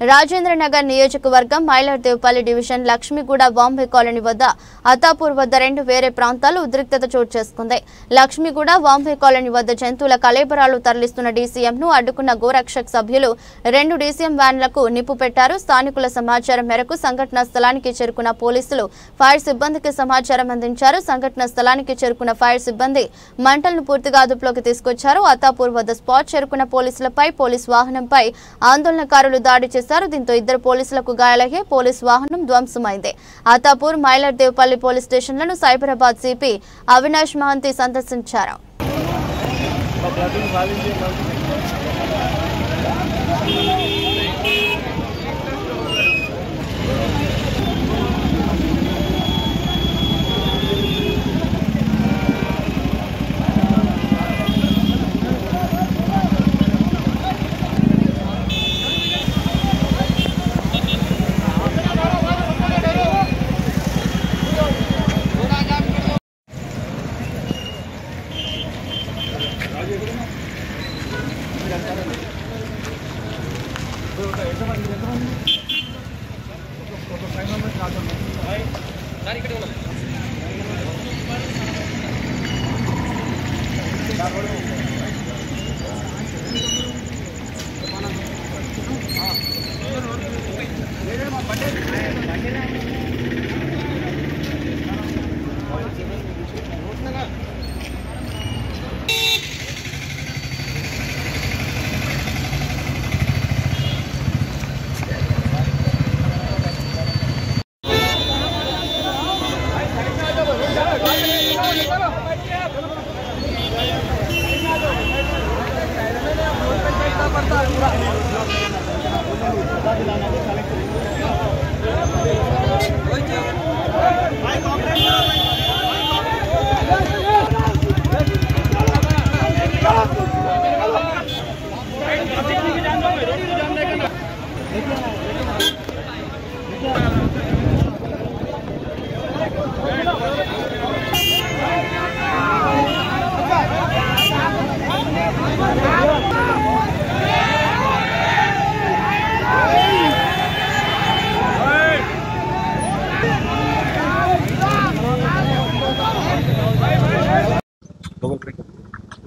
రాజేంద్రనగర్ నియోజకవర్గం మైలర్దేవపల్లి division Lakshmiguda Bombay colony వద్ద అతాపూర్ వద్ద రెండు వేరే ప్రాంతాలు ఉద్రిక్తత చోటు చేసుకుంది. లక్ష్మీగూడ బాంబే కాలనీ వద్ద జంతువుల కళేబరాలు తరలిస్తున్న డీసీఎంను అడ్డుకున్న గోరక్షక్ సభ్యులు రెండు డీసీఎం వ్యాన్లకు నిప్పు పెట్టారు. స్థానికుల సమాచారం మేరకు సంఘటనా స్థలానికి చేరుకున్న పోలీసులు ఫైర్ సిబ్బందికి సమాచారం అందించారు. సంఘటనా స్థలానికి చేరుకున్న ఫైర్ సిబ్బంది మంటలను పూర్తిగా అదుపులోకి తీసుకొచ్చారు. అతాపూర్ వద్ద స్పాట్ చేరుకున్న పోలీసులపై పోలీస్ వాహనంపై ఆందోళనకారులు దాడి చేశారు. దీంతో ఇద్దరు పోలీసులకు గాయాలయ్యే పోలీస్ వాహనం ధ్వంసమైంది. అతాపూర్ మైలర్దేవపల్లి పోలీస్ స్టేషన్లను సైబరాబాద్ సిపి అవినాష్ మహంతి సందర్శించారు.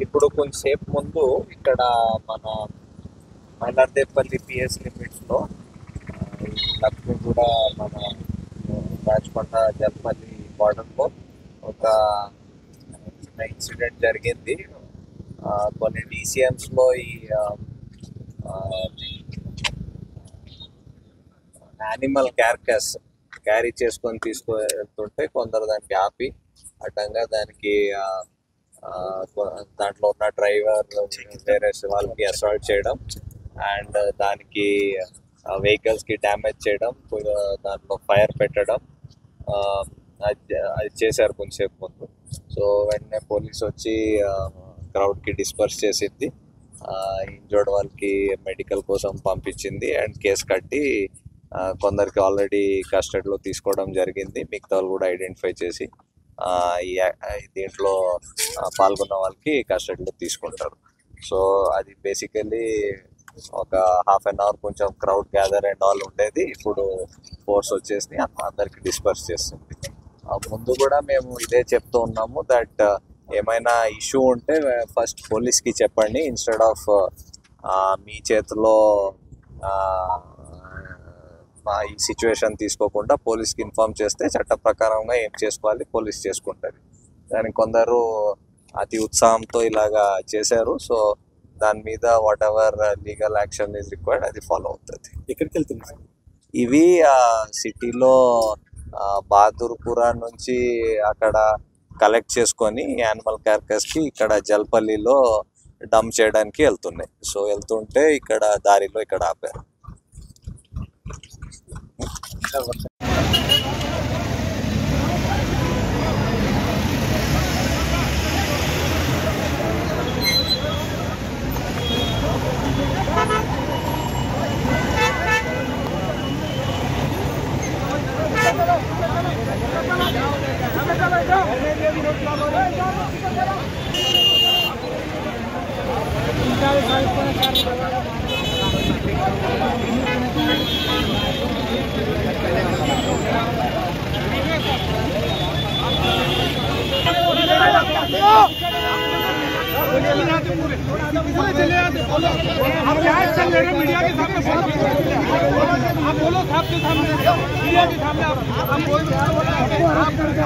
ఇప్పుడు కొంచెంసేపు ముందు ఇక్కడ మన మైలర్దేవపల్లి పిఎస్ లిమిట్స్లో లక్ష్మీగూడ మన రాజకొండ జల్పల్లి బార్డర్లో ఒక చిన్న ఇన్సిడెంట్ జరిగింది. కొన్ని డీసీఎంస్లో ఈ యానిమల్ క్యార్కస్ క్యారీ చేసుకొని తీసుకెళ్తుంటే కొందరు దానికి ఆపి అడ్డంగా దానికి దాంట్లో ఉన్న డ్రైవర్ వేరే వాళ్ళకి అసాల్ట్ చేయడం అండ్ దానికి వెహికల్స్కి డ్యామేజ్ చేయడం, దాంట్లో ఫైర్ పెట్టడం అది చేశారు కొంచెంసేపు ముందు. సో వెంటనే పోలీస్ వచ్చి క్రౌడ్కి డిస్పర్స్ చేసింది, ఇంజర్డ్ వాళ్ళకి మెడికల్ కోసం పంపించింది అండ్ కేసు కట్టి కొందరికి ఆల్రెడీ కస్టడీలో తీసుకోవడం జరిగింది. మిగతా వాళ్ళు కూడా ఐడెంటిఫై చేసి దీంట్లో పాల్గొన్న వాళ్ళకి కస్టడీలో తీసుకుంటారు. సో అది బేసికలీ ఒక హాఫ్ అన్ అవర్ కొంచెం క్రౌడ్ గ్యాదర్ అండ్ ఆల్ ఉండేది. ఇప్పుడు ఫోర్స్ వచ్చేసి అందరికి డిస్పర్స్ చేస్తుంది. ముందు కూడా మేము ఇదే చెప్తూ ఉన్నాము దట్ ఏమైనా ఇష్యూ ఉంటే ఫస్ట్ పోలీస్కి చెప్పండి, ఇన్స్టెడ్ ఆఫ్ మీ చేతిలో ఈ సిచ్యువేషన్ తీసుకోకుండా పోలీస్కి ఇన్ఫార్మ్ చేస్తే చట్ట ప్రకారంగా ఏం చేసుకోవాలి పోలీస్ చేసుకుంటుంది. దానికి కొందరు అతి ఉత్సాహంతో ఇలాగా చేశారు. సో దాని మీద what ever legal action is required అది ఫాలో అవుతుంది. ఎక్కడికి వెళ్తుంది ఇవి సిటీలో బహదూర్పురా నుంచి అక్కడ కలెక్ట్ చేసుకొని యానిమల్ కార్కస్కి ఇక్కడ జల్పల్లిలో డంప్ చేయడానికి వెళ్తున్నాయి. సో వెళ్తుంటే ఇక్కడ దారిలో ఇక్కడ ఆపారు. ఇంకా आप क्या एक्शन ले रहे हो मीडिया के सामने? आप बोलो साहब के सामने, मीडिया के सामने आप बोल रहे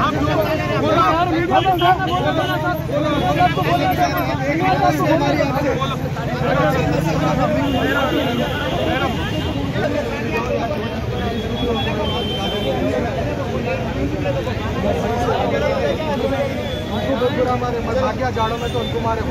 हमारे जाड़ों में तो उनको मारे